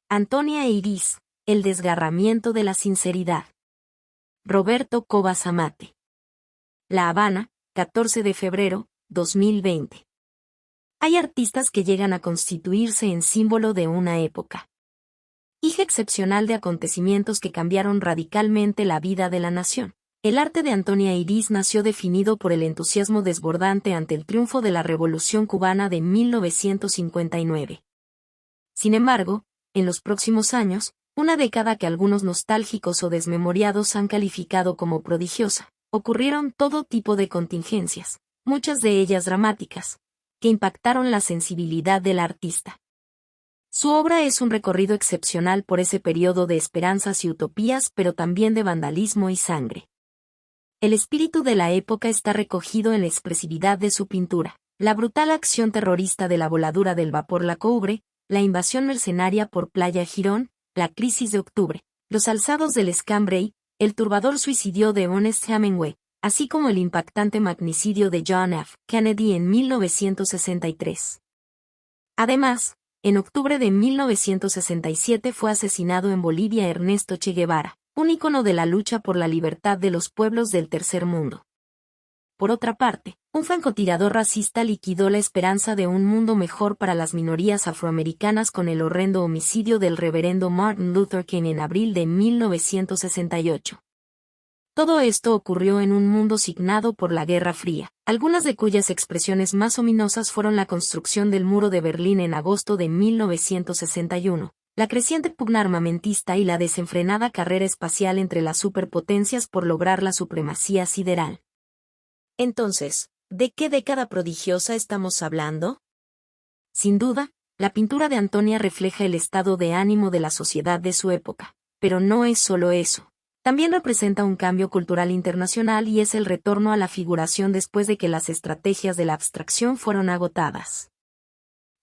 Antonia e Iris, el desgarramiento de la sinceridad. Roberto Cobas Amate. La Habana, 14 de febrero, 2020. Hay artistas que llegan a constituirse en símbolo de una época. Hija excepcional de acontecimientos que cambiaron radicalmente la vida de la nación. El arte de Antonia e Iris nació definido por el entusiasmo desbordante ante el triunfo de la Revolución Cubana de 1959. Sin embargo, en los próximos años, una década que algunos nostálgicos o desmemoriados han calificado como prodigiosa, ocurrieron todo tipo de contingencias, muchas de ellas dramáticas, que impactaron la sensibilidad del artista. Su obra es un recorrido excepcional por ese periodo de esperanzas y utopías, pero también de vandalismo y sangre. El espíritu de la época está recogido en la expresividad de su pintura, la brutal acción terrorista de la voladura del vapor La Coubre, la invasión mercenaria por Playa Girón, la crisis de octubre, los alzados del Escambray, el turbador suicidio de Ernest Hemingway, así como el impactante magnicidio de John F. Kennedy en 1963. Además, en octubre de 1967 fue asesinado en Bolivia Ernesto Che Guevara, un ícono de la lucha por la libertad de los pueblos del tercer mundo. Por otra parte, un francotirador racista liquidó la esperanza de un mundo mejor para las minorías afroamericanas con el horrendo homicidio del reverendo Martin Luther King en abril de 1968. Todo esto ocurrió en un mundo signado por la Guerra Fría, algunas de cuyas expresiones más ominosas fueron la construcción del Muro de Berlín en agosto de 1961, la creciente pugna armamentista y la desenfrenada carrera espacial entre las superpotencias por lograr la supremacía sideral. Entonces, ¿de qué década prodigiosa estamos hablando? Sin duda, la pintura de Antonia refleja el estado de ánimo de la sociedad de su época, pero no es solo eso. También representa un cambio cultural internacional y es el retorno a la figuración después de que las estrategias de la abstracción fueron agotadas.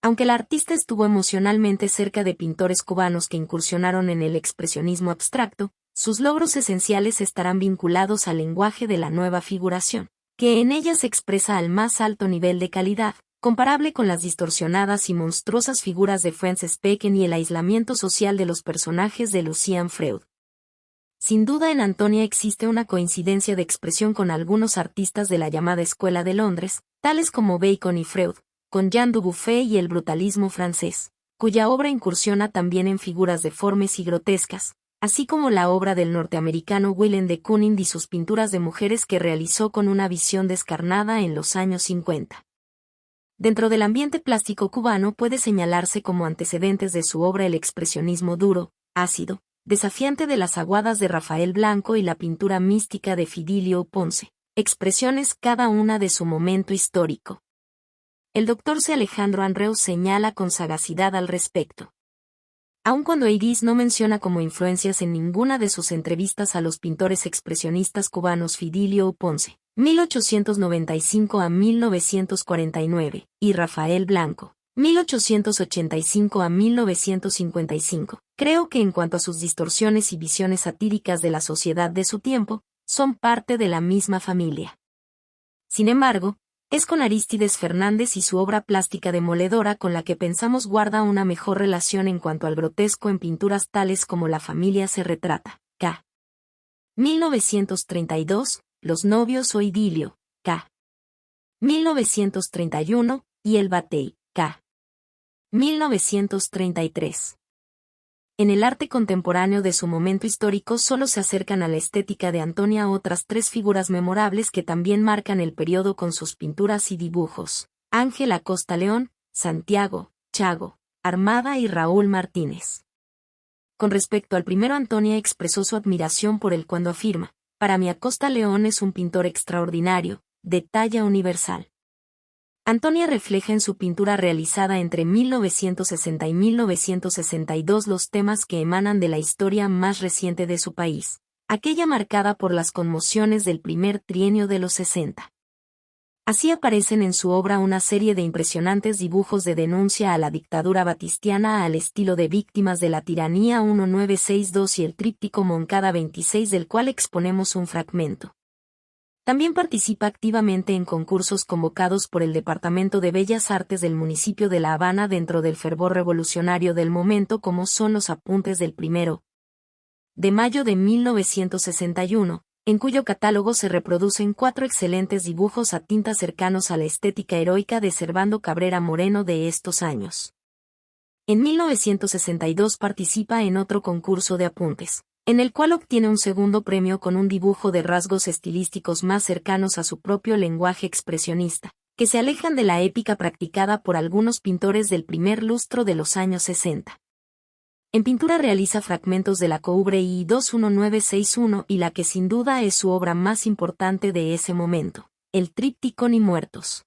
Aunque la artista estuvo emocionalmente cerca de pintores cubanos que incursionaron en el expresionismo abstracto, sus logros esenciales estarán vinculados al lenguaje de la nueva figuración, que en ella se expresa al más alto nivel de calidad, comparable con las distorsionadas y monstruosas figuras de Francis Bacon y el aislamiento social de los personajes de Lucian Freud. Sin duda en Antonia existe una coincidencia de expresión con algunos artistas de la llamada Escuela de Londres, tales como Bacon y Freud, con Jean Dubuffet y el brutalismo francés, cuya obra incursiona también en figuras deformes y grotescas, así como la obra del norteamericano Willem de Kooning y sus pinturas de mujeres que realizó con una visión descarnada en los años 50. Dentro del ambiente plástico cubano puede señalarse como antecedentes de su obra el expresionismo duro, ácido, desafiante de las aguadas de Rafael Blanco y la pintura mística de Fidelio Ponce, expresiones cada una de su momento histórico. El Dr. C. Alejandro Andreu señala con sagacidad al respecto. Aun cuando Iris no menciona como influencias en ninguna de sus entrevistas a los pintores expresionistas cubanos Fidelio Ponce, 1895 a 1949, y Rafael Blanco, 1885 a 1955, creo que en cuanto a sus distorsiones y visiones satíricas de la sociedad de su tiempo, son parte de la misma familia. Sin embargo, es con Arístides Fernández y su obra plástica demoledora con la que pensamos guarda una mejor relación en cuanto al grotesco en pinturas tales como La familia se retrata, k. 1932, Los novios o idilio, k. 1931, y El batey, k. 1933. En el arte contemporáneo de su momento histórico solo se acercan a la estética de Antonia otras tres figuras memorables que también marcan el periodo con sus pinturas y dibujos: Ángel Acosta León, Santiago, Chago, Armada y Raúl Martínez. Con respecto al primero, Antonia expresó su admiración por él cuando afirma: para mí Acosta León es un pintor extraordinario, de talla universal. Antonia refleja en su pintura realizada entre 1960 y 1962 los temas que emanan de la historia más reciente de su país, aquella marcada por las conmociones del primer trienio de los 60. Así aparecen en su obra una serie de impresionantes dibujos de denuncia a la dictadura batistiana al estilo de Víctimas de la Tiranía 1962 y el tríptico Moncada 26 del cual exponemos un fragmento. También participa activamente en concursos convocados por el Departamento de Bellas Artes del municipio de La Habana dentro del fervor revolucionario del momento, como son los Apuntes del 1 de mayo de 1961, en cuyo catálogo se reproducen 4 excelentes dibujos a tinta cercanos a la estética heroica de Servando Cabrera Moreno de estos años. En 1962 participa en otro concurso de apuntes, en el cual obtiene un segundo premio con un dibujo de rasgos estilísticos más cercanos a su propio lenguaje expresionista, que se alejan de la épica practicada por algunos pintores del primer lustro de los años 60. En pintura realiza fragmentos de la Couvre I 21961 y la que sin duda es su obra más importante de ese momento, el tríptico Ni Muertos.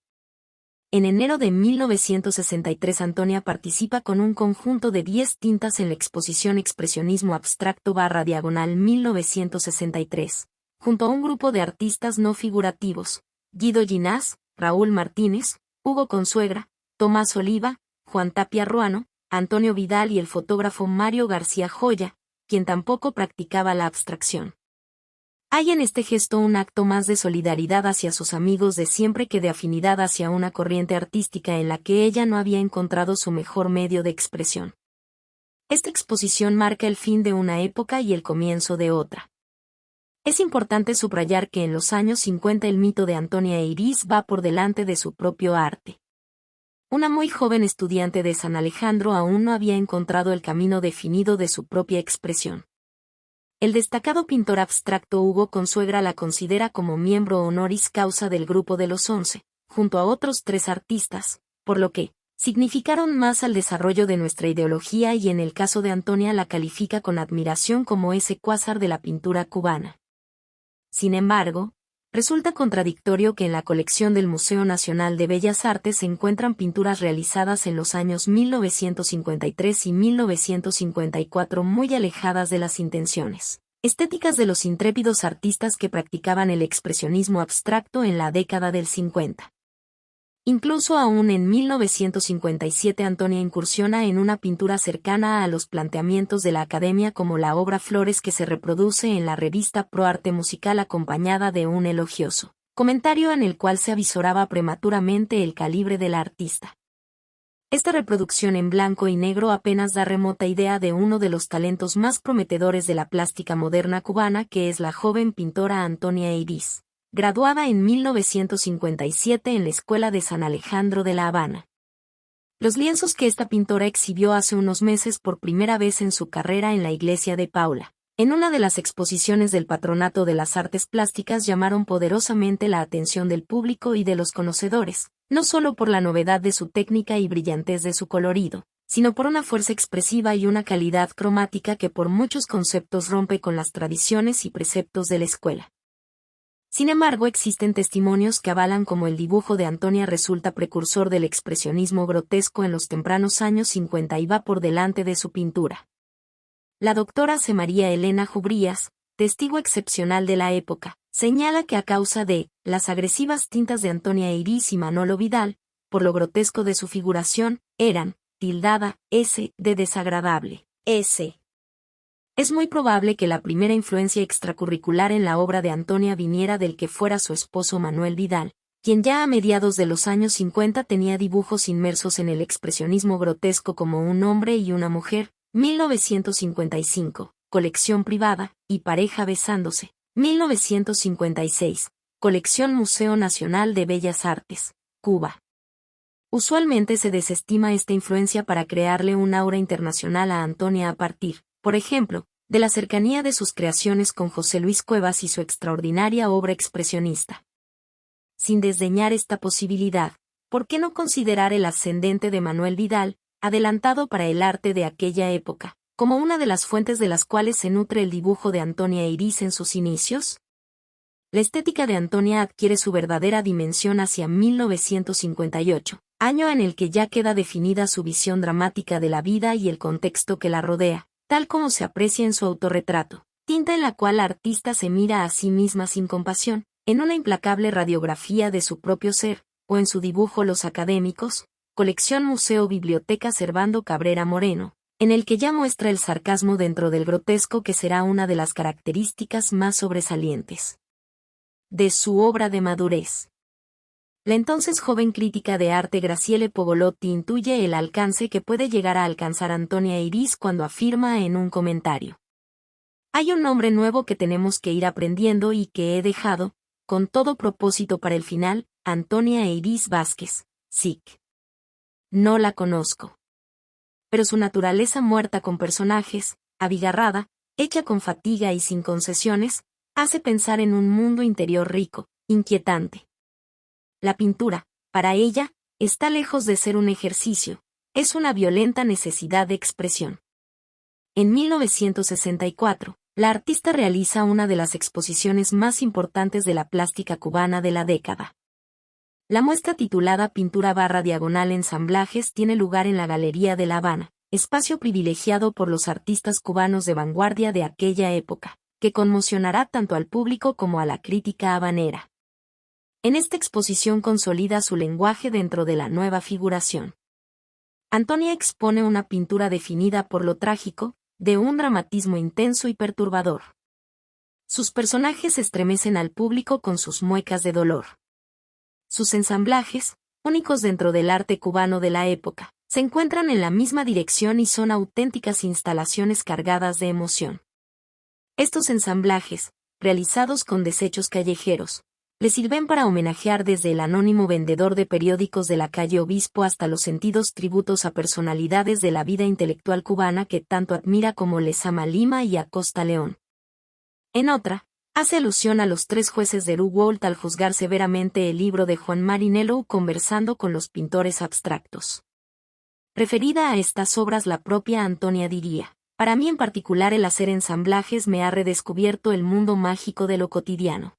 En enero de 1963 Antonia participa con un conjunto de 10 tintas en la exposición Expresionismo Abstracto /Diagonal 1963, junto a un grupo de artistas no figurativos, Guido Ginás, Raúl Martínez, Hugo Consuegra, Tomás Oliva, Juan Tapia Ruano, Antonio Vidal y el fotógrafo Mario García Joya, quien tampoco practicaba la abstracción. Hay en este gesto un acto más de solidaridad hacia sus amigos de siempre que de afinidad hacia una corriente artística en la que ella no había encontrado su mejor medio de expresión. Esta exposición marca el fin de una época y el comienzo de otra. Es importante subrayar que en los años 50 el mito de Antonia Eirís va por delante de su propio arte. Una muy joven estudiante de San Alejandro aún no había encontrado el camino definido de su propia expresión. El destacado pintor abstracto Hugo Consuegra la considera como miembro honoris causa del Grupo de los 11, junto a otros 3 artistas, por lo que significaron más al desarrollo de nuestra ideología y en el caso de Antonia la califica con admiración como ese cuásar de la pintura cubana. Sin embargo, resulta contradictorio que en la colección del Museo Nacional de Bellas Artes se encuentran pinturas realizadas en los años 1953 y 1954 muy alejadas de las intenciones estéticas de los intrépidos artistas que practicaban el expresionismo abstracto en la década del 50. Incluso aún en 1957 Antonia incursiona en una pintura cercana a los planteamientos de la Academia como la obra Flores que se reproduce en la revista Pro Arte Musical acompañada de un elogioso comentario en el cual se avisoraba prematuramente el calibre de la artista. Esta reproducción en blanco y negro apenas da remota idea de uno de los talentos más prometedores de la plástica moderna cubana que es la joven pintora Antonia Eirís, graduada en 1957 en la Escuela de San Alejandro de La Habana. Los lienzos que esta pintora exhibió hace unos meses por primera vez en su carrera en la iglesia de Paula, en una de las exposiciones del Patronato de las Artes Plásticas llamaron poderosamente la atención del público y de los conocedores, no solo por la novedad de su técnica y brillantez de su colorido, sino por una fuerza expresiva y una calidad cromática que por muchos conceptos rompe con las tradiciones y preceptos de la escuela. Sin embargo, existen testimonios que avalan como el dibujo de Antonia resulta precursor del expresionismo grotesco en los tempranos años 50 y va por delante de su pintura. La doctora C. María Elena Jubrías, testigo excepcional de la época, señala que a causa de las agresivas tintas de Antonia Eirís y Manolo Vidal, por lo grotesco de su figuración, eran, tildada, S. de desagradable, S. Es muy probable que la primera influencia extracurricular en la obra de Antonia viniera del que fuera su esposo Manuel Vidal, quien ya a mediados de los años 50 tenía dibujos inmersos en el expresionismo grotesco como Un hombre y una mujer, 1955, colección privada, y Pareja besándose, 1956, colección Museo Nacional de Bellas Artes, Cuba. Usualmente se desestima esta influencia para crearle un aura internacional a Antonia a partir, por ejemplo, de la cercanía de sus creaciones con José Luis Cuevas y su extraordinaria obra expresionista. Sin desdeñar esta posibilidad, ¿por qué no considerar el ascendente de Manuel Vidal, adelantado para el arte de aquella época, como una de las fuentes de las cuales se nutre el dibujo de Antonia Eirís en sus inicios? La estética de Antonia adquiere su verdadera dimensión hacia 1958, año en el que ya queda definida su visión dramática de la vida y el contexto que la rodea, tal como se aprecia en su autorretrato, tinta en la cual la artista se mira a sí misma sin compasión, en una implacable radiografía de su propio ser, o en su dibujo Los Académicos, colección Museo Biblioteca Servando Cabrera Moreno, en el que ya muestra el sarcasmo dentro del grotesco que será una de las características más sobresalientes. de su obra de madurez. La entonces joven crítica de arte Graciele Pogolotti intuye el alcance que puede llegar a alcanzar Antonia Iris cuando afirma en un comentario: hay un nombre nuevo que tenemos que ir aprendiendo y que he dejado, con todo propósito para el final, Antonia Iris Vázquez, SIC. No la conozco. Pero su naturaleza muerta con personajes, abigarrada, hecha con fatiga y sin concesiones, hace pensar en un mundo interior rico, inquietante. La pintura, para ella, está lejos de ser un ejercicio, es una violenta necesidad de expresión. En 1964, la artista realiza una de las exposiciones más importantes de la plástica cubana de la década. La muestra titulada Pintura/Diagonal Ensamblajes tiene lugar en la Galería de La Habana, espacio privilegiado por los artistas cubanos de vanguardia de aquella época, que conmocionará tanto al público como a la crítica habanera. En esta exposición consolida su lenguaje dentro de la nueva figuración. Antonia expone una pintura definida por lo trágico, de un dramatismo intenso y perturbador. Sus personajes estremecen al público con sus muecas de dolor. Sus ensamblajes, únicos dentro del arte cubano de la época, se encuentran en la misma dirección y son auténticas instalaciones cargadas de emoción. Estos ensamblajes, realizados con desechos callejeros, le sirven para homenajear desde el anónimo vendedor de periódicos de la calle Obispo hasta los sentidos tributos a personalidades de la vida intelectual cubana que tanto admira como Lezama Lima y Acosta León. En otra, hace alusión a los 3 jueces de Ruwold al juzgar severamente el libro de Juan Marinello conversando con los pintores abstractos. Referida a estas obras la propia Antonia diría: para mí en particular el hacer ensamblajes me ha redescubierto el mundo mágico de lo cotidiano.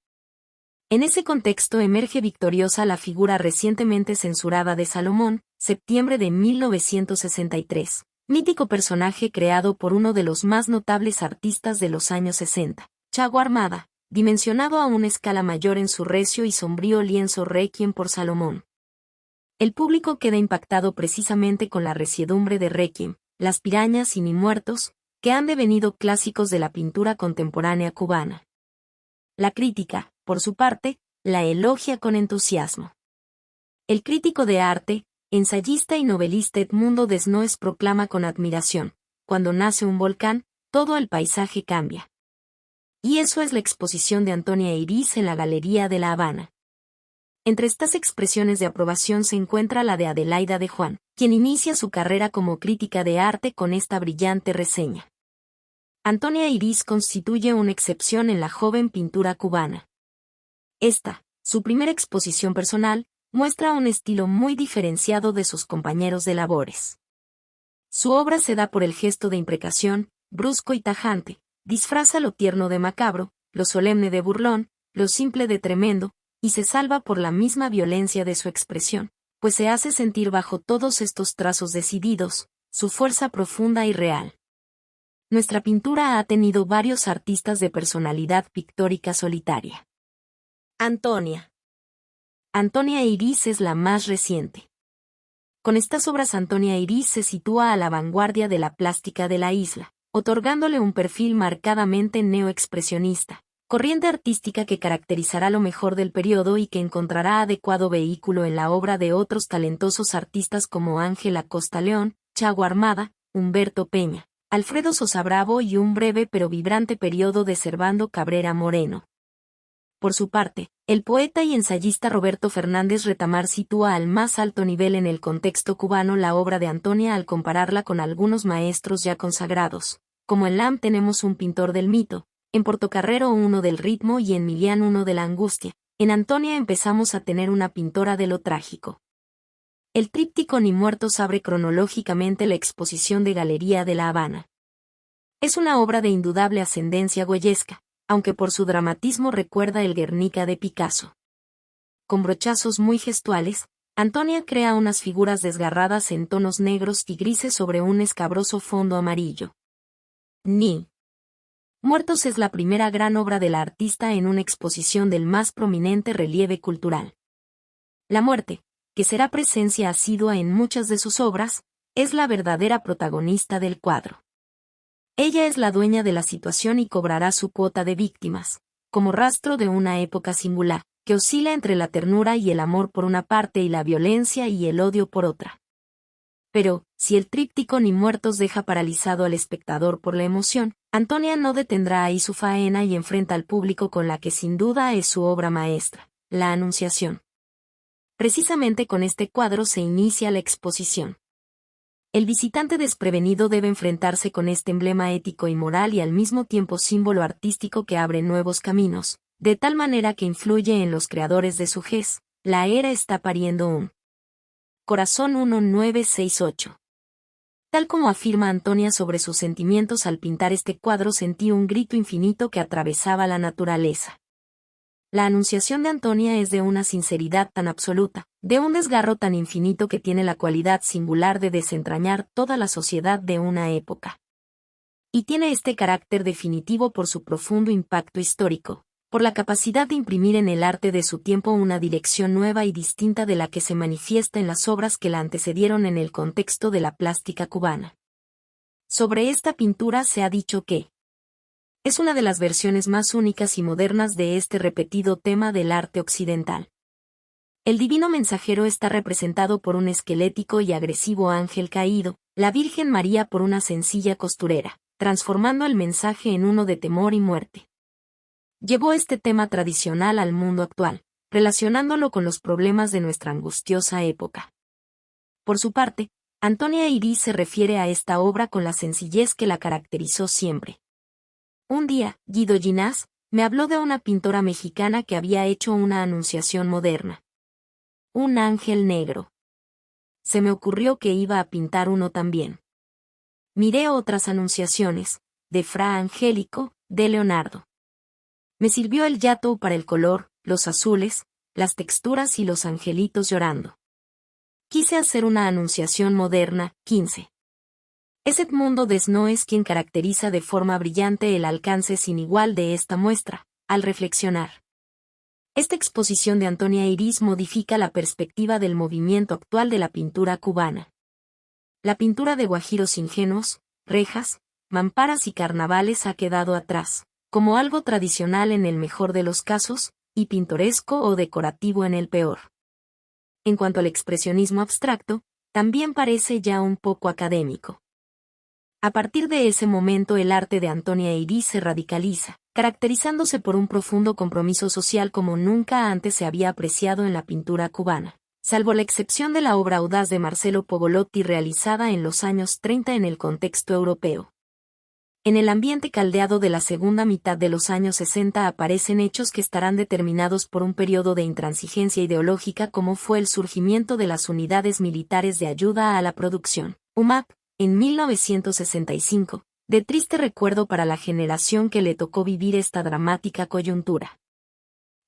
En ese contexto emerge victoriosa la figura recientemente censurada de Salomón, septiembre de 1963, mítico personaje creado por uno de los más notables artistas de los años 60, Chago Armada, dimensionado a una escala mayor en su recio y sombrío lienzo Requiem por Salomón. El público queda impactado precisamente con la resiedumbre de Requiem, las pirañas y ni muertos, que han devenido clásicos de la pintura contemporánea cubana. La crítica, por su parte, la elogia con entusiasmo. El crítico de arte, ensayista y novelista Edmundo Desnoes proclama con admiración: cuando nace un volcán, todo el paisaje cambia. Y eso es la exposición de Antonia Iris en la Galería de La Habana. Entre estas expresiones de aprobación se encuentra la de Adelaida de Juan, quien inicia su carrera como crítica de arte con esta brillante reseña: Antonia Iris constituye una excepción en la joven pintura cubana. Esta, su primera exposición personal, muestra un estilo muy diferenciado de sus compañeros de labores. Su obra se da por el gesto de imprecación, brusco y tajante, disfraza lo tierno de macabro, lo solemne de burlón, lo simple de tremendo, y se salva por la misma violencia de su expresión, pues se hace sentir bajo todos estos trazos decididos, su fuerza profunda y real. Nuestra pintura ha tenido varios artistas de personalidad pictórica solitaria. Antonia Iris es la más reciente. Con estas obras Antonia Iris se sitúa a la vanguardia de la plástica de la isla, otorgándole un perfil marcadamente neoexpresionista, corriente artística que caracterizará lo mejor del periodo y que encontrará adecuado vehículo en la obra de otros talentosos artistas como Ángel Acosta León, Chago Armada, Humberto Peña, Alfredo Sosa Bravo y un breve pero vibrante periodo de Servando Cabrera Moreno. Por su parte, el poeta y ensayista Roberto Fernández Retamar sitúa al más alto nivel en el contexto cubano la obra de Antonia al compararla con algunos maestros ya consagrados, como en Lam tenemos un pintor del mito, en Portocarrero uno del ritmo y en Milián uno de la angustia. En Antonia empezamos a tener una pintora de lo trágico. El tríptico Ni muertos abre cronológicamente la exposición de Galería de La Habana. Es una obra de indudable ascendencia goyesca, aunque por su dramatismo recuerda el Guernica de Picasso. Con brochazos muy gestuales, Antonia crea unas figuras desgarradas en tonos negros y grises sobre un escabroso fondo amarillo. Ni muertos es la primera gran obra de la artista en una exposición del más prominente relieve cultural. La muerte, que será presencia asidua en muchas de sus obras, es la verdadera protagonista del cuadro. Ella es la dueña de la situación y cobrará su cuota de víctimas, como rastro de una época singular, que oscila entre la ternura y el amor por una parte y la violencia y el odio por otra. Pero, si el tríptico Ni muertos deja paralizado al espectador por la emoción, Antonia no detendrá ahí su faena y enfrenta al público con la que sin duda es su obra maestra, La Anunciación. Precisamente con este cuadro se inicia la exposición. El visitante desprevenido debe enfrentarse con este emblema ético y moral y al mismo tiempo símbolo artístico que abre nuevos caminos, de tal manera que influye en los creadores de su gez. La era está pariendo un corazón 1968. Tal como afirma Antonia sobre sus sentimientos al pintar este cuadro, sentí un grito infinito que atravesaba la naturaleza. La Anunciación de Antonia es de una sinceridad tan absoluta, de un desgarro tan infinito que tiene la cualidad singular de desentrañar toda la sociedad de una época. Y tiene este carácter definitivo por su profundo impacto histórico, por la capacidad de imprimir en el arte de su tiempo una dirección nueva y distinta de la que se manifiesta en las obras que la antecedieron en el contexto de la plástica cubana. Sobre esta pintura se ha dicho que es una de las versiones más únicas y modernas de este repetido tema del arte occidental. El divino mensajero está representado por un esquelético y agresivo ángel caído, la Virgen María por una sencilla costurera, transformando el mensaje en uno de temor y muerte. Llevó este tema tradicional al mundo actual, relacionándolo con los problemas de nuestra angustiosa época. Por su parte, Antonia Iris se refiere a esta obra con la sencillez que la caracterizó siempre. Un día, Guido Ginás me habló de una pintora mexicana que había hecho una anunciación moderna. Un ángel negro. Se me ocurrió que iba a pintar uno también. Miré otras anunciaciones, de Fra Angélico, de Leonardo. Me sirvió el Yato para el color, los azules, las texturas y los angelitos llorando. Quise hacer una anunciación moderna. 15. Es Edmundo Desnoes quien caracteriza de forma brillante el alcance sin igual de esta muestra, al reflexionar. Esta exposición de Antonia Iris modifica la perspectiva del movimiento actual de la pintura cubana. La pintura de guajiros ingenuos, rejas, mamparas y carnavales ha quedado atrás, como algo tradicional en el mejor de los casos, y pintoresco o decorativo en el peor. En cuanto al expresionismo abstracto, también parece ya un poco académico. A partir de ese momento el arte de Antonia Iris se radicaliza, caracterizándose por un profundo compromiso social como nunca antes se había apreciado en la pintura cubana, salvo la excepción de la obra audaz de Marcelo Pogolotti realizada en los años 30 en el contexto europeo. En el ambiente caldeado de la segunda mitad de los años 60 aparecen hechos que estarán determinados por un periodo de intransigencia ideológica como fue el surgimiento de las unidades militares de ayuda a la producción, UMAP, en 1965, de triste recuerdo para la generación que le tocó vivir esta dramática coyuntura.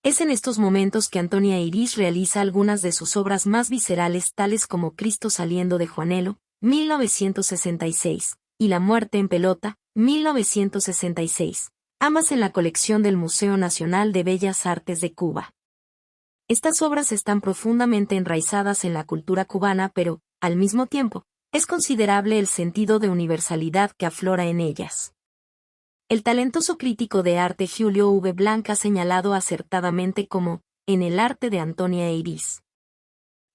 Es en estos momentos que Antonia Iris realiza algunas de sus obras más viscerales tales como Cristo saliendo de Juanelo, 1966, y La muerte en pelota, 1966, ambas en la colección del Museo Nacional de Bellas Artes de Cuba. Estas obras están profundamente enraizadas en la cultura cubana pero, al mismo tiempo, es considerable el sentido de universalidad que aflora en ellas. El talentoso crítico de arte Julio V. Blanc ha señalado acertadamente como, en el arte de Antonia Iris.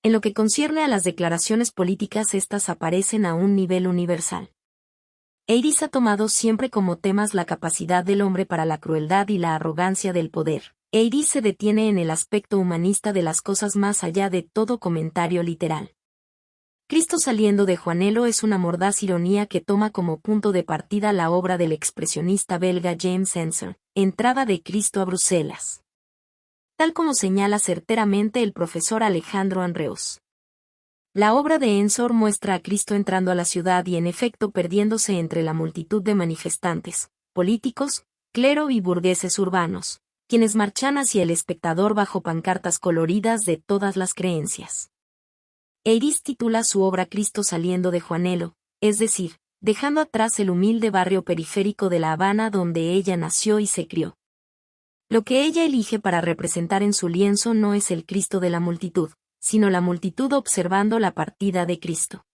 En lo que concierne a las declaraciones políticas, estas aparecen a un nivel universal. Iris ha tomado siempre como temas la capacidad del hombre para la crueldad y la arrogancia del poder. Iris se detiene en el aspecto humanista de las cosas más allá de todo comentario literal. Cristo saliendo de Juanelo es una mordaz ironía que toma como punto de partida la obra del expresionista belga James Ensor, Entrada de Cristo a Bruselas. Tal como señala certeramente el profesor Alejandro Andreus. La obra de Ensor muestra a Cristo entrando a la ciudad y en efecto perdiéndose entre la multitud de manifestantes, políticos, clero y burgueses urbanos, quienes marchan hacia el espectador bajo pancartas coloridas de todas las creencias. Iris titula su obra Cristo saliendo de Juanelo, es decir, dejando atrás el humilde barrio periférico de La Habana donde ella nació y se crió. Lo que ella elige para representar en su lienzo no es el Cristo de la multitud, sino la multitud observando la partida de Cristo.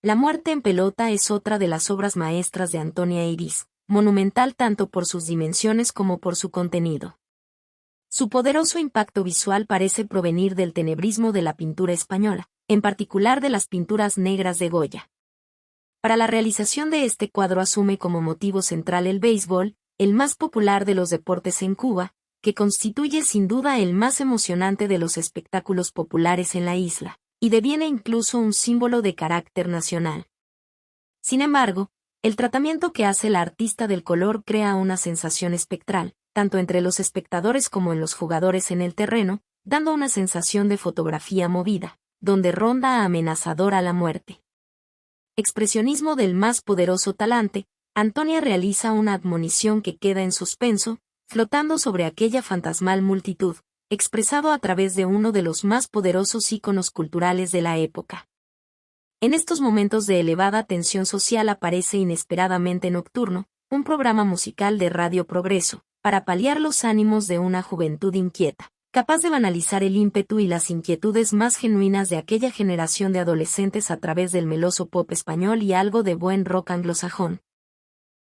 La muerte en pelota es otra de las obras maestras de Antonia Iris, monumental tanto por sus dimensiones como por su contenido. Su poderoso impacto visual parece provenir del tenebrismo de la pintura española, en particular de las pinturas negras de Goya. Para la realización de este cuadro asume como motivo central el béisbol, el más popular de los deportes en Cuba, que constituye sin duda el más emocionante de los espectáculos populares en la isla, y deviene incluso un símbolo de carácter nacional. Sin embargo, el tratamiento que hace el artista del color crea una sensación espectral, tanto entre los espectadores como en los jugadores en el terreno, dando una sensación de fotografía movida, donde ronda amenazadora la muerte. Expresionismo del más poderoso talante, Antonia realiza una admonición que queda en suspenso, flotando sobre aquella fantasmal multitud, expresado a través de uno de los más poderosos íconos culturales de la época. En estos momentos de elevada tensión social aparece inesperadamente Nocturno, un programa musical de Radio Progreso, para paliar los ánimos de una juventud inquieta, capaz de banalizar el ímpetu y las inquietudes más genuinas de aquella generación de adolescentes a través del meloso pop español y algo de buen rock anglosajón.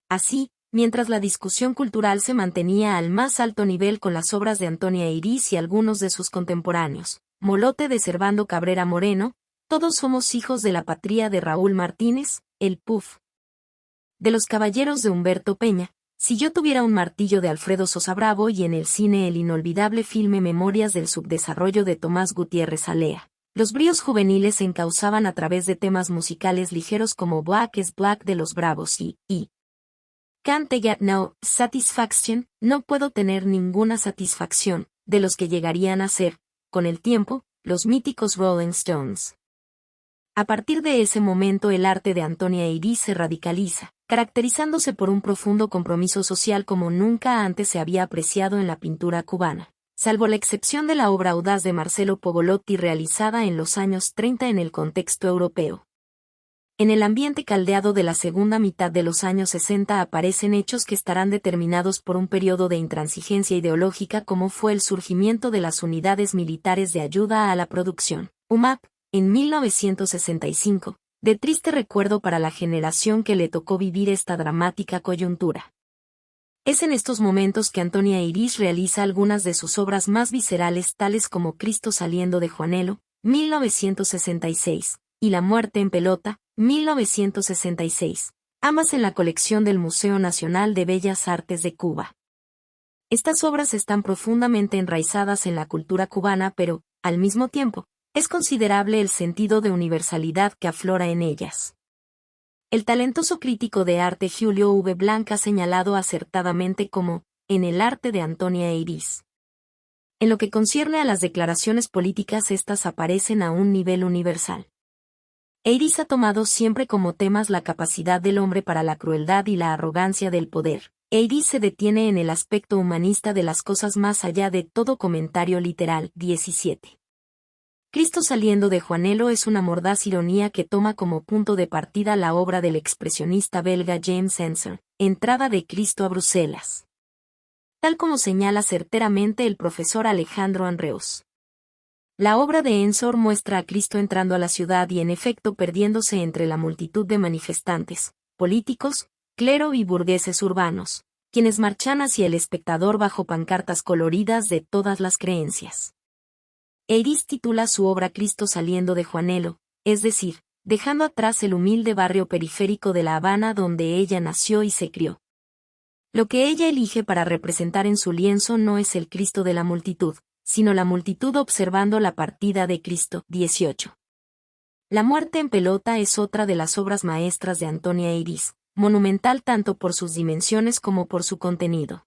Así, mientras la discusión cultural se mantenía al más alto nivel con las obras de Antonia Eirís y algunos de sus contemporáneos, Molote de Servando Cabrera Moreno, Todos somos hijos de la patria de Raúl Martínez, El Puff de los Caballeros de Humberto Peña, Si yo tuviera un martillo de Alfredo Sosa Bravo y en el cine el inolvidable filme Memorias del subdesarrollo de Tomás Gutiérrez Alea. Los bríos juveniles se encauzaban a través de temas musicales ligeros como Black is Black de Los Bravos y Can't I Get No Satisfaction, No puedo tener ninguna satisfacción, de los que llegarían a ser, con el tiempo, los míticos Rolling Stones. A partir de ese momento el arte de Antonia Eirís se radicaliza, caracterizándose por un profundo compromiso social como nunca antes se había apreciado en la pintura cubana, salvo la excepción de la obra audaz de Marcelo Pogolotti realizada en los años 30 en el contexto europeo. En el ambiente caldeado de la segunda mitad de los años 60 aparecen hechos que estarán determinados por un periodo de intransigencia ideológica como fue el surgimiento de las Unidades Militares de Ayuda a la Producción, UMAP, en 1965, de triste recuerdo para la generación que le tocó vivir esta dramática coyuntura. Es en estos momentos que Antonia Eirís realiza algunas de sus obras más viscerales tales como Cristo saliendo de Juanelo, 1966, y La muerte en pelota, 1966, ambas en la colección del Museo Nacional de Bellas Artes de Cuba. Estas obras están profundamente enraizadas en la cultura cubana pero, al mismo tiempo, es considerable el sentido de universalidad que aflora en ellas. El talentoso crítico de arte Julio V. Blanc ha señalado acertadamente como, en el arte de Antonia Eirís. En lo que concierne a las declaraciones políticas estas aparecen a un nivel universal. Eirís ha tomado siempre como temas la capacidad del hombre para la crueldad y la arrogancia del poder. Eirís se detiene en el aspecto humanista de las cosas más allá de todo comentario literal. 17. Cristo saliendo de Juanelo es una mordaz ironía que toma como punto de partida la obra del expresionista belga James Ensor, Entrada de Cristo a Bruselas. Tal como señala certeramente el profesor Alejandro Andreus. La obra de Ensor muestra a Cristo entrando a la ciudad y en efecto perdiéndose entre la multitud de manifestantes, políticos, clero y burgueses urbanos, quienes marchan hacia el espectador bajo pancartas coloridas de todas las creencias. Eirís titula su obra Cristo saliendo de Juanelo, es decir, dejando atrás el humilde barrio periférico de La Habana donde ella nació y se crió. Lo que ella elige para representar en su lienzo no es el Cristo de la multitud, sino la multitud observando la partida de Cristo. 18. La muerte en pelota es otra de las obras maestras de Antonia Eirís, monumental tanto por sus dimensiones como por su contenido.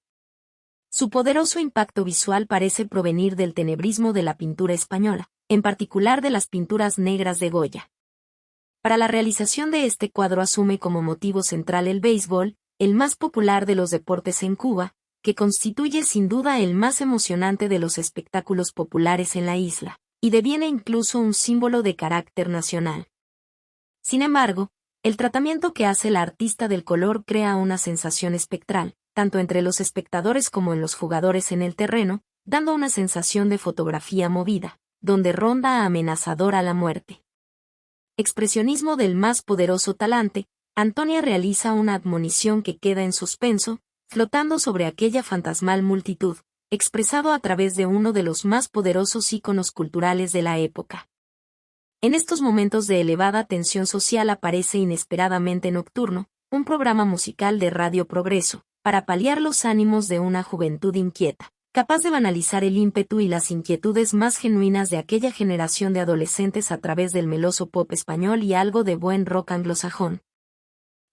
Su poderoso impacto visual parece provenir del tenebrismo de la pintura española, en particular de las pinturas negras de Goya. Para la realización de este cuadro asume como motivo central el béisbol, el más popular de los deportes en Cuba, que constituye sin duda el más emocionante de los espectáculos populares en la isla, y deviene incluso un símbolo de carácter nacional. Sin embargo, el tratamiento que hace el artista del color crea una sensación espectral, tanto entre los espectadores como en los jugadores en el terreno, dando una sensación de fotografía movida, donde ronda amenazadora la muerte. Expresionismo del más poderoso talante, Antonia realiza una admonición que queda en suspenso, flotando sobre aquella fantasmal multitud, expresado a través de uno de los más poderosos íconos culturales de la época. En estos momentos de elevada tensión social aparece inesperadamente Nocturno, un programa musical de Radio Progreso, para paliar los ánimos de una juventud inquieta, capaz de banalizar el ímpetu y las inquietudes más genuinas de aquella generación de adolescentes a través del meloso pop español y algo de buen rock anglosajón.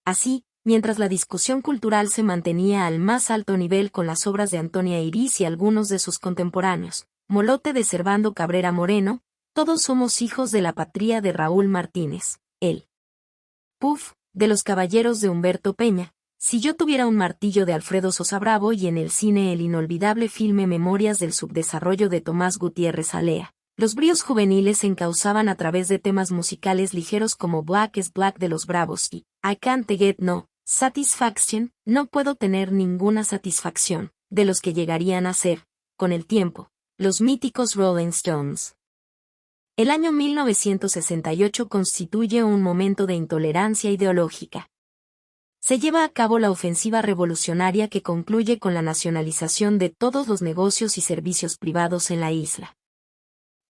Así, mientras la discusión cultural se mantenía al más alto nivel con las obras de Antonia Eirís y algunos de sus contemporáneos, Molote de Servando Cabrera Moreno, Todos somos hijos de la patria de Raúl Martínez, el Puff, de Los Caballeros de Humberto Peña, Si yo tuviera un martillo de Alfredo Sosa Bravo y en el cine el inolvidable filme Memorias del subdesarrollo de Tomás Gutiérrez Alea. Los bríos juveniles se encauzaban a través de temas musicales ligeros como Black is Black de Los Bravos y I Can't Get No Satisfaction, No puedo tener ninguna satisfacción, de los que llegarían a ser, con el tiempo, los míticos Rolling Stones. El año 1968 constituye un momento de intolerancia ideológica. Se lleva a cabo la ofensiva revolucionaria que concluye con la nacionalización de todos los negocios y servicios privados en la isla.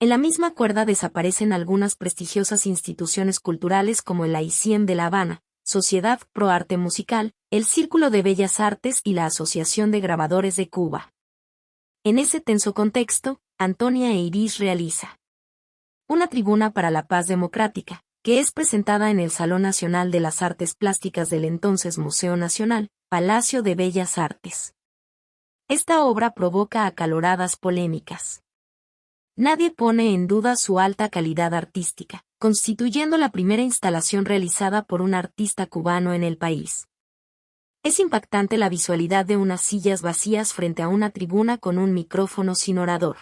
En la misma cuerda desaparecen algunas prestigiosas instituciones culturales como el AICIEM de La Habana, Sociedad Pro Arte Musical, el Círculo de Bellas Artes y la Asociación de Grabadores de Cuba. En ese tenso contexto, Antonia Eirís realiza una tribuna para la paz democrática, que es presentada en el Salón Nacional de las Artes Plásticas del entonces Museo Nacional, Palacio de Bellas Artes. Esta obra provoca acaloradas polémicas. Nadie pone en duda su alta calidad artística, constituyendo la primera instalación realizada por un artista cubano en el país. Es impactante la visualidad de unas sillas vacías frente a una tribuna con un micrófono sin orador.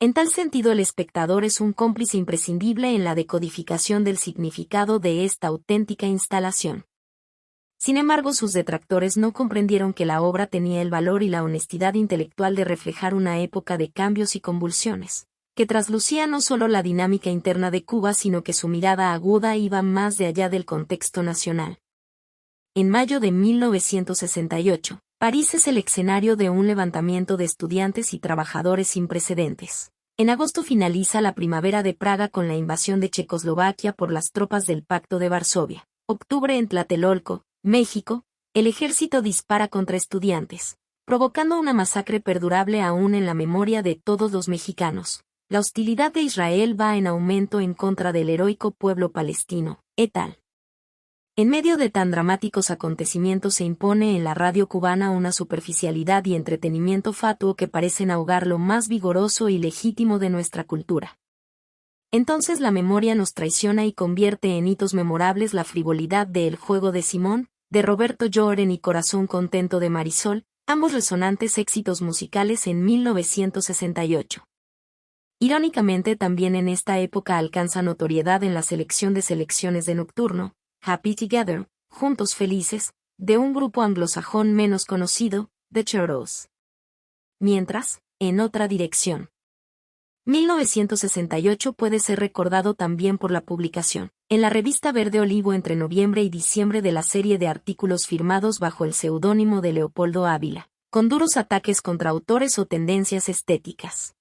En tal sentido el espectador es un cómplice imprescindible en la decodificación del significado de esta auténtica instalación. Sin embargo, sus detractores no comprendieron que la obra tenía el valor y la honestidad intelectual de reflejar una época de cambios y convulsiones, que traslucía no solo la dinámica interna de Cuba, sino que su mirada aguda iba más de allá del contexto nacional. En mayo de 1968, París es el escenario de un levantamiento de estudiantes y trabajadores sin precedentes. En agosto finaliza la primavera de Praga con la invasión de Checoslovaquia por las tropas del Pacto de Varsovia. Octubre en Tlatelolco, México, el ejército dispara contra estudiantes, provocando una masacre perdurable aún en la memoria de todos los mexicanos. La hostilidad de Israel va en aumento en contra del heroico pueblo palestino, et al. En medio de tan dramáticos acontecimientos se impone en la radio cubana una superficialidad y entretenimiento fatuo que parecen ahogar lo más vigoroso y legítimo de nuestra cultura. Entonces la memoria nos traiciona y convierte en hitos memorables la frivolidad de El juego de Simón, de Roberto Lloren y Corazón contento de Marisol, ambos resonantes éxitos musicales en 1968. Irónicamente también en esta época alcanza notoriedad en la selección de selecciones de Nocturno, Happy Together, Juntos Felices, de un grupo anglosajón menos conocido, The Turtles. Mientras, en otra dirección. 1968 puede ser recordado también por la publicación, en la revista Verde Olivo entre noviembre y diciembre de la serie de artículos firmados bajo el seudónimo de Leopoldo Ávila, con duros ataques contra autores o tendencias estéticas.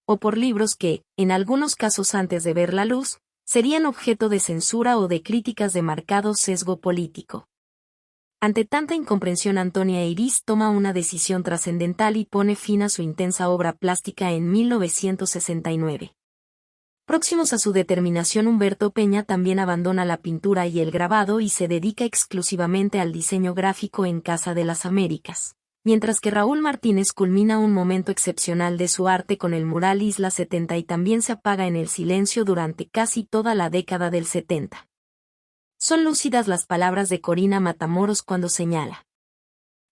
O por libros que, en algunos casos antes de ver la luz, serían objeto de censura o de críticas de marcado sesgo político. Ante tanta incomprensión, Antonia Eirís toma una decisión trascendental y pone fin a su intensa obra plástica en 1969. Próximos a su determinación, Humberto Peña también abandona la pintura y el grabado y se dedica exclusivamente al diseño gráfico en Casa de las Américas, mientras que Raúl Martínez culmina un momento excepcional de su arte con el mural Isla 70 y también se apaga en el silencio durante casi toda la década del 70. Son lúcidas las palabras de Corina Matamoros cuando señala: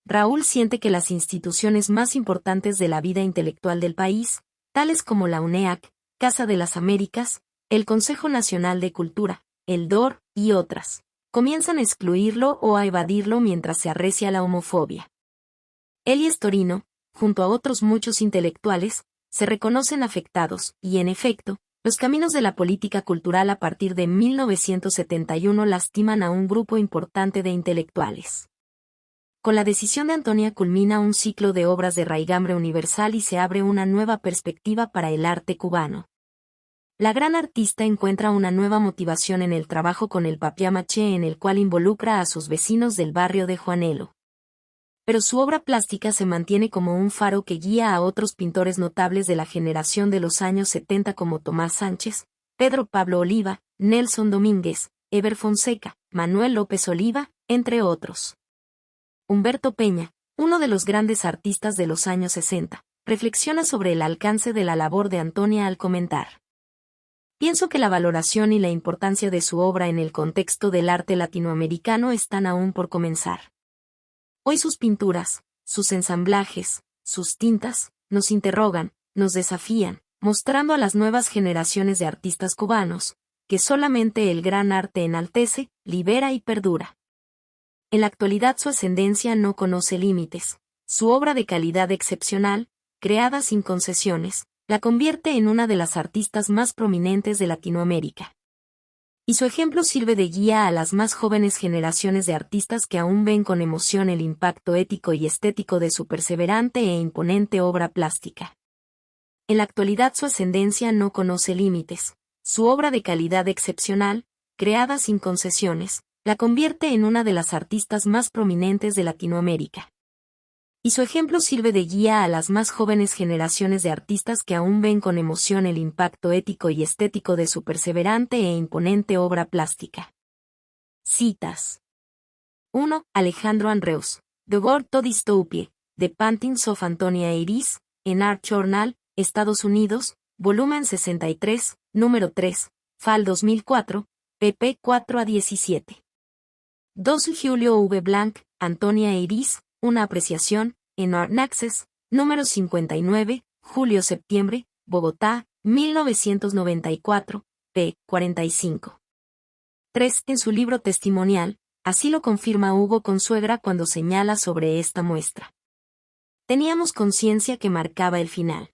Raúl siente que las instituciones más importantes de la vida intelectual del país, tales como la UNEAC, Casa de las Américas, el Consejo Nacional de Cultura, el DOR, y otras, comienzan a excluirlo o a evadirlo mientras se arrecia la homofobia. Él y Estorino, junto a otros muchos intelectuales, se reconocen afectados, y en efecto, Los caminos de la política cultural a partir de 1971 lastiman a un grupo importante de intelectuales. Con la decisión de Antonia culmina un ciclo de obras de raigambre universal y se abre una nueva perspectiva para el arte cubano. La gran artista encuentra una nueva motivación en el trabajo con el papier-mâché, en el cual involucra a sus vecinos del barrio de Juanelo. Pero su obra plástica se mantiene como un faro que guía a otros pintores notables de la generación de los años 70 como Tomás Sánchez, Pedro Pablo Oliva, Nelson Domínguez, Eber Fonseca, Manuel López Oliva, entre otros. Humberto Peña, uno de los grandes artistas de los años 60, reflexiona sobre el alcance de la labor de Antonia al comentar: pienso que la valoración y la importancia de su obra en el contexto del arte latinoamericano están aún por comenzar. Hoy sus pinturas, sus ensamblajes, sus tintas, nos interrogan, nos desafían, mostrando a las nuevas generaciones de artistas cubanos, que solamente el gran arte enaltece, libera y perdura. En la actualidad su ascendencia no conoce límites, su obra de calidad excepcional, creada sin concesiones, la convierte en una de las artistas más prominentes de Latinoamérica. Y su ejemplo sirve de guía a las más jóvenes generaciones de artistas que aún ven con emoción el impacto ético y estético de su perseverante e imponente obra plástica. En la actualidad su ascendencia no conoce límites, su obra de calidad excepcional, creada sin concesiones, la convierte en una de las artistas más prominentes de Latinoamérica. Y su ejemplo sirve de guía a las más jóvenes generaciones de artistas que aún ven con emoción el impacto ético y estético de su perseverante e imponente obra plástica. Citas. 1. Alejandro Andreus, The World to Dystopia, The Paintings of Antonia Iris, en Art Journal, Estados Unidos, volumen 63, número 3, Fal 2004, pp 4-17. 2. Julio V. Blanc, Antonia Iris, una apreciación, en Art Access, número 59, julio-septiembre, Bogotá, 1994, p. 45. 3. En su libro testimonial, así lo confirma Hugo Consuegra cuando señala sobre esta muestra. Teníamos conciencia que marcaba el final.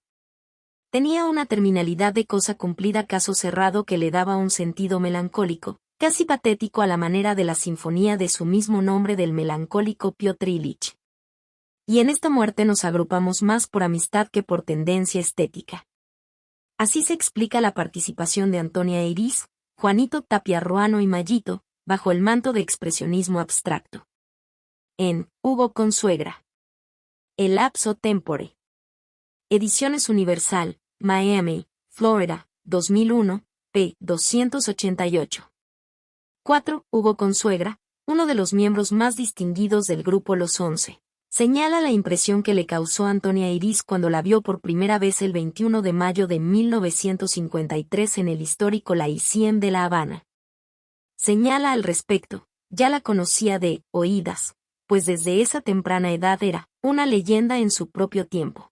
Tenía una terminalidad de cosa cumplida, caso cerrado, que le daba un sentido melancólico, casi patético a la manera de la sinfonía de su mismo nombre del melancólico Piotr Ilich. Y en esta muerte nos agrupamos más por amistad que por tendencia estética. Así se explica la participación de Antonia Iris, Juanito Tapia Ruano y Mayito, bajo el manto de expresionismo abstracto. En Hugo Consuegra. El lapso tempore. Ediciones Universal, Miami, Florida, 2001, p. 288. 4. Hugo Consuegra, uno de los miembros más distinguidos del grupo Los Once, señala la impresión que le causó Antonia Iris cuando la vio por primera vez el 21 de mayo de 1953 en el histórico Lyceum de La Habana. Señala al respecto: ya la conocía de oídas, pues desde esa temprana edad era una leyenda en su propio tiempo.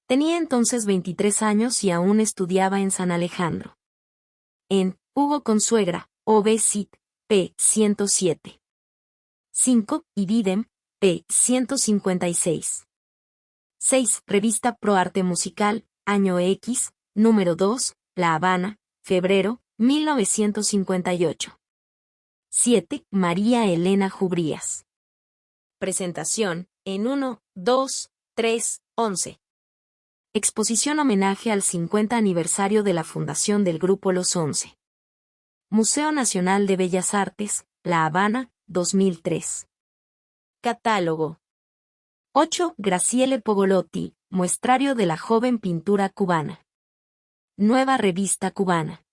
Tenía entonces 23 años y aún estudiaba en San Alejandro. En Hugo Consuegra, O.B. Cit. p. 107. 5. Ibidem, p. 156. 6. Revista Pro Arte Musical, año X, número 2, La Habana, febrero, 1958. 7. María Elena Jubrías. Presentación, en 1, 2, 3, 11. Exposición homenaje al 50 aniversario de la fundación del Grupo Los Once. Museo Nacional de Bellas Artes, La Habana, 2003. Catálogo. 8. Graciele Pogolotti, Muestrario de la Joven Pintura Cubana. Nueva Revista Cubana.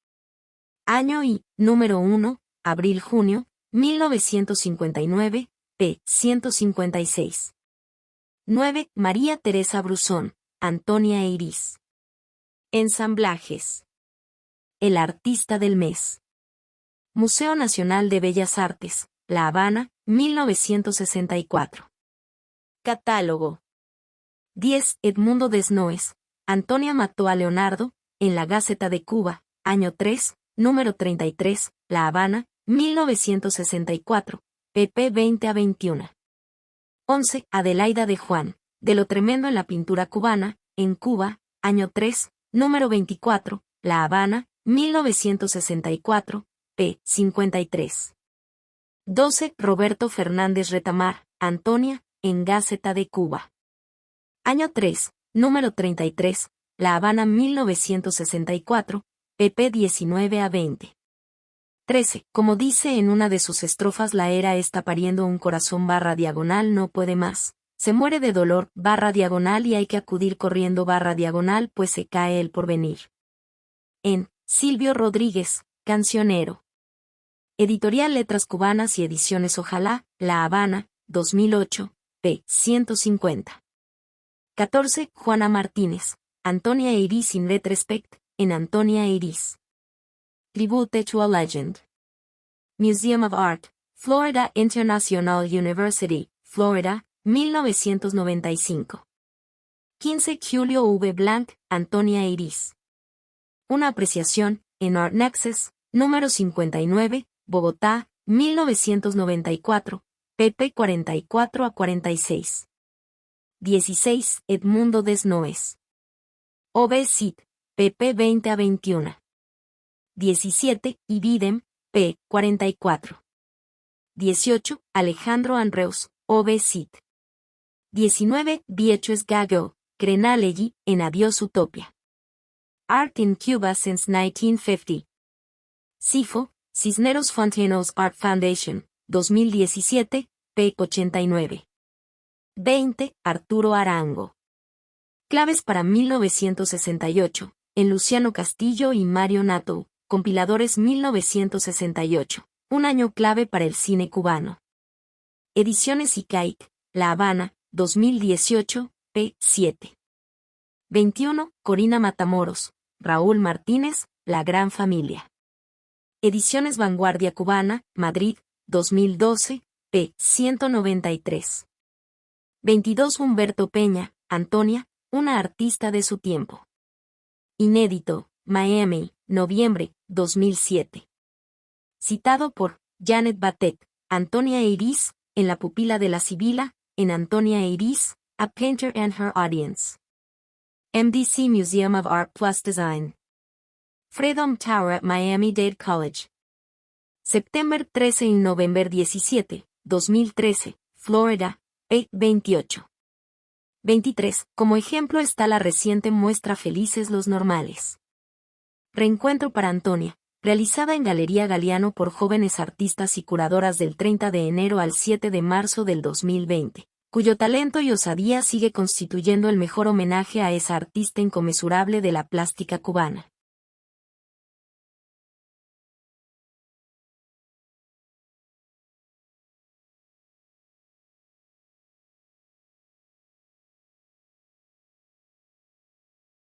Año y número 1, abril-junio, 1959, p. 156. 9. María Teresa Brusón, Antonia Iris. Ensamblajes. El artista del mes. Museo Nacional de Bellas Artes, La Habana, 1964. Catálogo. 10. Edmundo Desnoes, Antonia mató a Leonardo, en la Gaceta de Cuba, año 3, número 33, La Habana, 1964, pp 20-21. 11. Adelaida de Juan, de lo tremendo en la pintura cubana, en Cuba, año 3, número 24, La Habana, 1964, p. 53. 12. Roberto Fernández Retamar, Antonia, en Gaceta de Cuba. Año 3, número 33, La Habana 1964, pp 19 a 20. 13. Como dice en una de sus estrofas, la era está pariendo un corazón /diagonal no puede más. Se muere de dolor /diagonal y hay que acudir corriendo /diagonal pues se cae el porvenir. En Silvio Rodríguez, cancionero. Editorial Letras Cubanas y Ediciones Ojalá, La Habana, 2008, p. 150. 14. Juana Martínez, Antonia Iris in retrospect, en Antonia Iris. Tribute to a Legend. Museum of Art, Florida International University, Florida, 1995. 15. Julio V. Blanc, Antonia Iris. Una apreciación, en Art Nexus, número 59, Bogotá, 1994, pp 44 a 46. 16. Edmundo Desnoes. OB Cit, pp 20 a 21. 17. Ibidem, p. 44. 18. Alejandro Andreus, OB Cit. 19. VHS Gago, Crenalegi, en Adiós Utopia. Art in Cuba since 1950. CIFO, Cisneros Fontanos Art Foundation, 2017, p. 89. 20. Arturo Arango. Claves para 1968, en Luciano Castillo y Mario Nato, compiladores 1968, un año clave para el cine cubano. Ediciones ICAIC, La Habana, 2018, p. 7. 21. Corina Matamoros, Raúl Martínez, La Gran Familia. Ediciones Vanguardia Cubana, Madrid, 2012, p. 193. 22. Humberto Peña, Antonia, una artista de su tiempo. Inédito, Miami, noviembre, 2007. Citado por Janet Batet, Antonia Iris, en La pupila de la Sibila, en Antonia Iris, A Painter and Her Audience. MDC Museum of Art Plus Design. Freedom Tower at Miami-Dade College. Septiembre 13 y noviembre 17, 2013, Florida, p. 28. 23. Como ejemplo está la reciente muestra Felices los Normales. Reencuentro para Antonia, realizada en Galería Galiano por jóvenes artistas y curadoras del 30 de enero al 7 de marzo del 2020, cuyo talento y osadía sigue constituyendo el mejor homenaje a esa artista inconmensurable de la plástica cubana.